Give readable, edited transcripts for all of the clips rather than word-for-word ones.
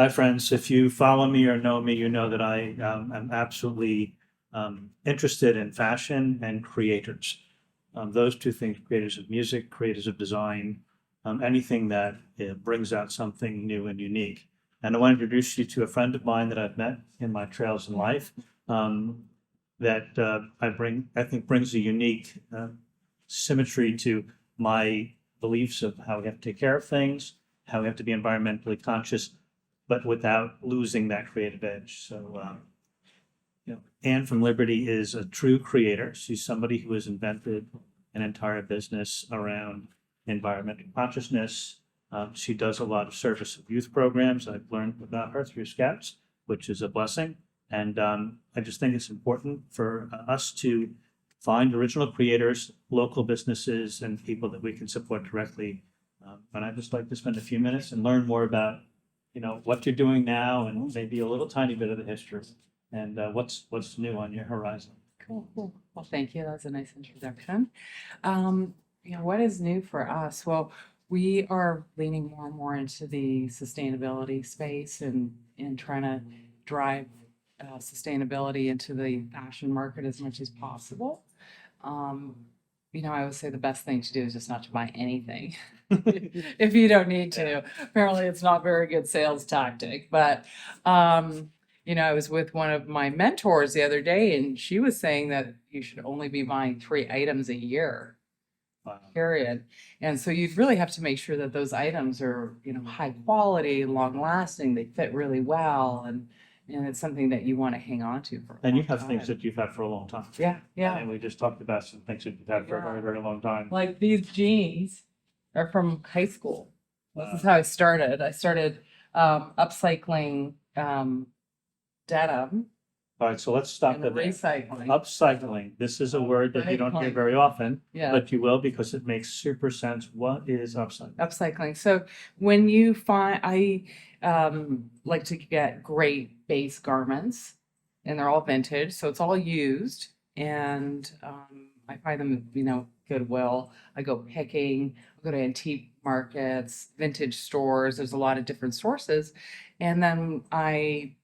Hi, friends. If you follow me or know me, you know that I am absolutely interested in fashion and creators. Those two things, creators of music, creators of design, anything that brings out something new and unique. And I want to introduce you to a friend of mine that I've met in my trails in life that I think brings a unique symmetry to my beliefs of how we have to take care of things, how we have to be environmentally conscious, but without losing that creative edge. So, Anne from Liberty is a true creator. She's somebody who has invented an entire business around environmental consciousness. She does a lot of service of youth programs. I've learned about her through Scouts, which is a blessing. And I just think it's important for us to find original creators, local businesses, and people that we can support directly. And I'd just like to spend a few minutes and learn more about what you're doing now and maybe a little tiny bit of the history and what's new on your horizon. Cool. Well, thank you. That's a nice introduction. What is new for us? Well, we are leaning more and more into the sustainability space and trying to drive sustainability into the fashion market as much as possible. I would say the best thing to do is just not to buy anything if you don't need to. Apparently, it's not a very good sales tactic. But, I was with one of my mentors the other day, and she was saying that you should only be buying 3 items a year, period. And so you'd really have to make sure that those items are, high quality, long lasting, they fit really well, and it's something that you want to hang on to for a And you long have time. things that you've had for a long time. Yeah. And we just talked about some things that you've had for a very, very long time. Like these jeans are from high school. This is how I started. I started upcycling denim All right, so let's stop and at there. recycling. Upcycling. This is a word that you don't hear very often, Yeah. but you will because it makes super sense. What is upcycling? Upcycling. So when you find, I like to get great base garments, and they're all vintage, so it's all used, and I find them, Goodwill. I go picking. I go to antique markets, vintage stores. There's a lot of different sources, and then I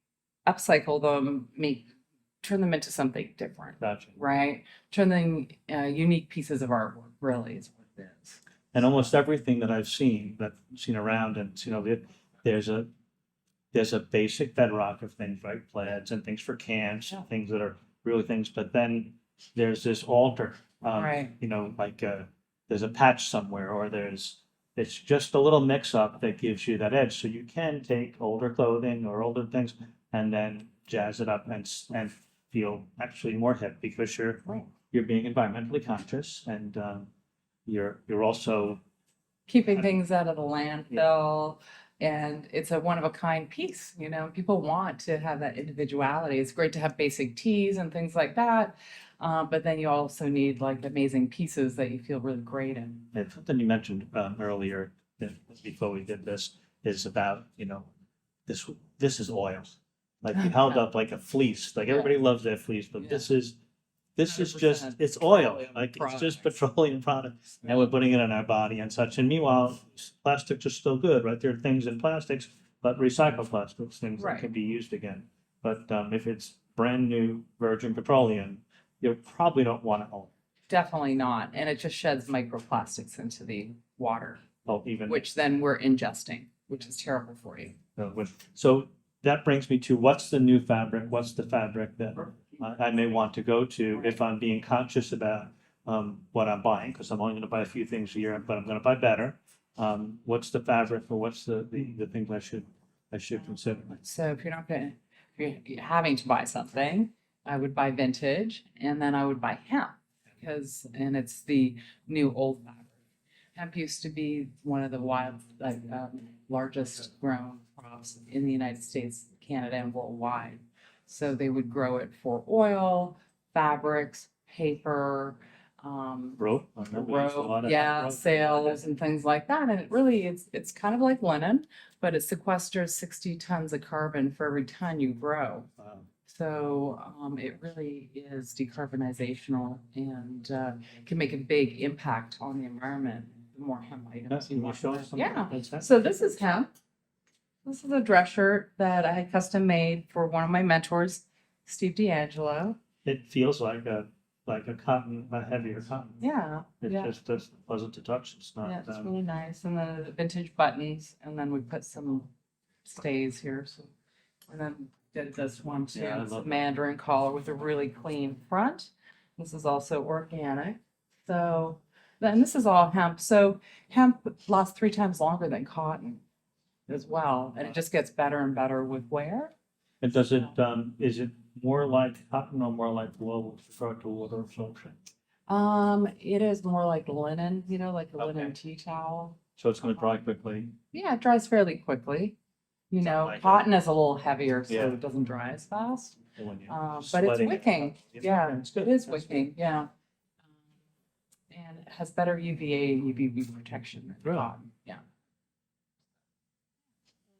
upcycle them, turn them into something different. Gotcha. Right? Turn them unique pieces of artwork. Really, is what it is. And almost everything that I've seen around, and there's a basic bedrock of things, right? Plaids and things for camps, things that are really things. But then there's this alter, Right. There's a patch somewhere, or it's just a little mix up that gives you that edge. So you can take older clothing or older things and then jazz it up and feel actually more hip because you're being environmentally conscious and you're also keeping things out of the landfill. And it's a one of a kind piece, people want to have that individuality. It's great to have basic tees and things like that. But then you also need like amazing pieces that you feel really great in. And something you mentioned earlier before we did this is about, this is oil. Like you held up like a fleece, like everybody loves their fleece, but this is just, it's oil, like it's just petroleum product, and we're putting it in our body and such. And meanwhile, plastics are still good, right? There are things in plastics, but recycled plastics, things that can be used again. But if it's brand new virgin petroleum, you probably don't want it all. Definitely not. And it just sheds microplastics into the water, which then we're ingesting, which is terrible for you. So that brings me to what's the new fabric? What's the fabric that I may want to go to if I'm being conscious about what I'm buying? Because I'm only going to buy a few things a year, but I'm going to buy better. What's the fabric, or what's the things I should consider? So if you're having to buy something, I would buy vintage, and then I would buy hemp and it's the new old fabric. Hemp used to be one of the largest grown crops in the United States, Canada, and worldwide. So they would grow it for oil, fabrics, paper, rope, sails and things like that. And it really it's kind of like linen, but it sequesters 60 tons of carbon for every ton you grow. Wow. So it really is decarbonizational and can make a big impact on the environment. The more hemp items you want. Show us some? Yeah. So this is hemp. This is a dress shirt that I had custom made for one of my mentors, Steve D'Angelo. It feels like a cotton, a heavier cotton. Yeah, It's yeah. just pleasant to touch. It's not. Yeah, it's really nice. And then the vintage buttons, and then we put some stays here. So, and then did this one too. Yeah, I It's a love that. mandarin collar with a really clean front. This is also organic. So, then this is all hemp. So hemp lasts 3 times longer than cotton as well, and it just gets better and better with wear. And does it, is it more like cotton or more like wool with regard to water absorption? It is more like linen, like a linen Okay. tea towel. So it's gonna dry quickly? Yeah, it dries fairly quickly. Like Cotton is a little heavier, so Yeah. it doesn't dry as fast. when you're But it's sweating it wicking. up. Yeah, it's good. it is That's good. wicking, yeah. And it has better UVA and UVB protection than Really? cotton, yeah.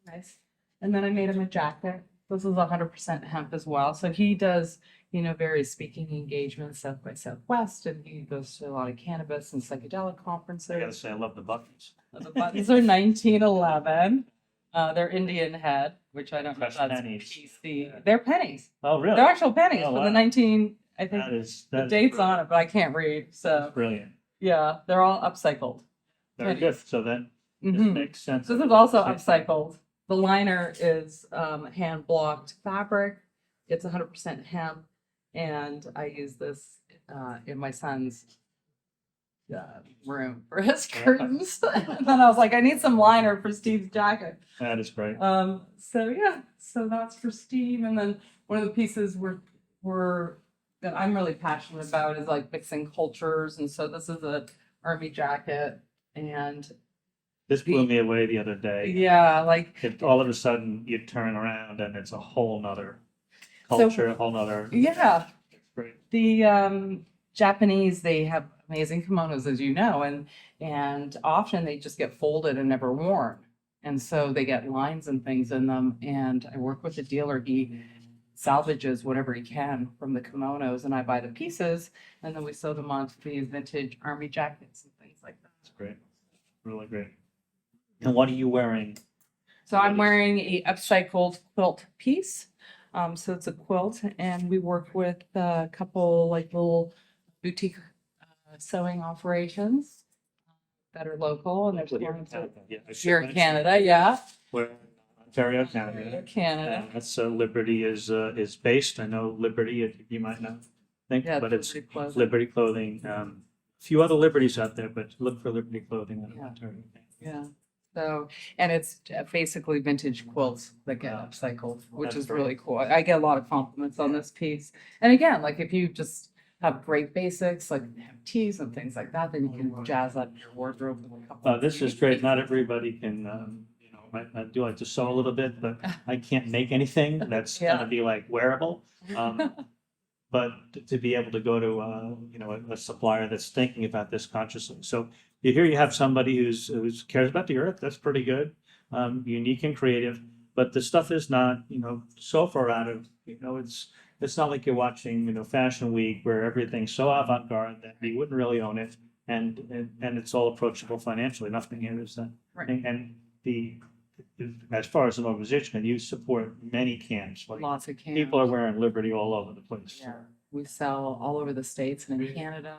Nice. And then I made him a jacket. This is 100% hemp as well. So he does, various speaking engagements, South by Southwest, and he goes to a lot of cannabis and psychedelic I gotta conferences. say, I love the buttons. The buttons are 1911. They're Indian head, which I don't know if Fresh that's pennies. PC. They're pennies. Oh, really? They're actual pennies Oh, for the wow. 19, I think That is, the that is date's on brilliant. it, but I can't read. So Brilliant. yeah, they're all upcycled. Very good. pennies. So that this Mhm. makes sense. So this is also upcycled. The liner is hand blocked fabric. It's 100% hemp, and I use this in my son's room for his curtains. And then I was like, I need some liner for Steve's jacket. That is great. So yeah, so that's for Steve. And then one of the pieces we're that I'm really passionate about is like mixing cultures. And so this is a army jacket, and This blew me away the other day. yeah, like If all of a sudden you turn around and it's a whole nother So- culture, a whole nother. yeah, It's great. the Japanese, they have amazing kimonos, as you know, and often they just get folded and never worn. And so they get lines and things in them. And I work with a dealer, he salvages whatever he can from the kimonos, and I buy the pieces, and then we sew them onto these vintage army jackets and things like that. It's great. Really great. And what are you wearing? So I'm wearing a upcycled quilt piece. So it's a quilt, and we work with a couple like little boutique sewing operations that are local, and there's Here in ones Canada. Yeah, I should here in mention Canada, yeah. We're in Ontario, Canada. Canada. And that's Liberty is based. I know Liberty, you might not think, Yeah, but it's Liberty Clothing. Liberty Clothing. A few other Liberties out there, but look for Liberty Clothing in Yeah. Ontario. Yeah. So, and it's basically vintage quilts that get Wow. upcycled, which That's is great. really cool. I get a lot of compliments on this piece. And again, like if you just have great basics, like have tees and things like that, then you can jazz up your wardrobe with a couple. This is great. Not everybody can, I do like to sew a little bit, but I can't make anything that's Yeah. gonna be like wearable. But to be able to go to, a supplier that's thinking about this consciously. So here you have somebody who's cares about the earth. That's pretty good. Unique and creative, but the stuff is not, so far out of, it's not like you're watching, Fashion Week where everything's so avant-garde that you wouldn't really own it. And it's all approachable financially. Nothing here is that. Right. And as far as an organization, you support many camps. Like Lots of cans. people are wearing Liberty all over the place. Yeah, we sell all over the States and in Canada.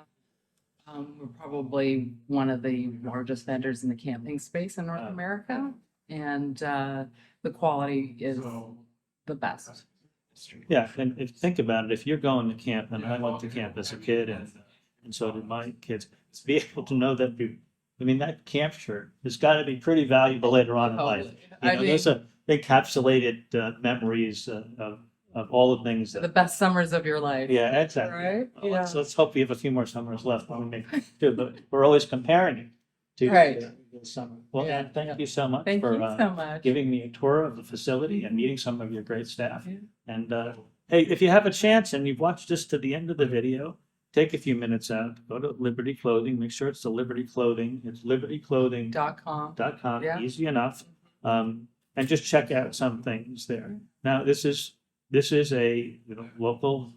We're probably one of the largest vendors in the camping space in North Wow. America. And the quality is the best. Yeah, and think about it, if you're going to camp, and I went to camp as a kid, and so did my kids, to be able to know that that camp shirt has got to be pretty valuable later on in life. Those are encapsulated memories of all the things The that. best summers of your life. Yeah, exactly. Right? Well, Yeah. let's hope we have a few more summers left when we make it too, but we're always comparing it to Right. the summer. Well, Yeah. Ann, thank you so much Thank for you so much. giving me a tour of the facility and meeting some of your great staff. Yeah. And hey, if you have a chance and you've watched this to the end of the video, take a few minutes out, go to Liberty Clothing, make sure it's the Liberty Clothing. It's libertyclothing.com, .com. Yeah. easy enough. And just check out some things there. Now, this is a local,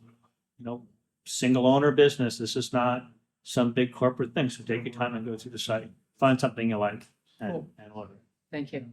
single owner business. This is not some big corporate thing. So take your time and go through the site, find something you like, and Cool. order. Thank you.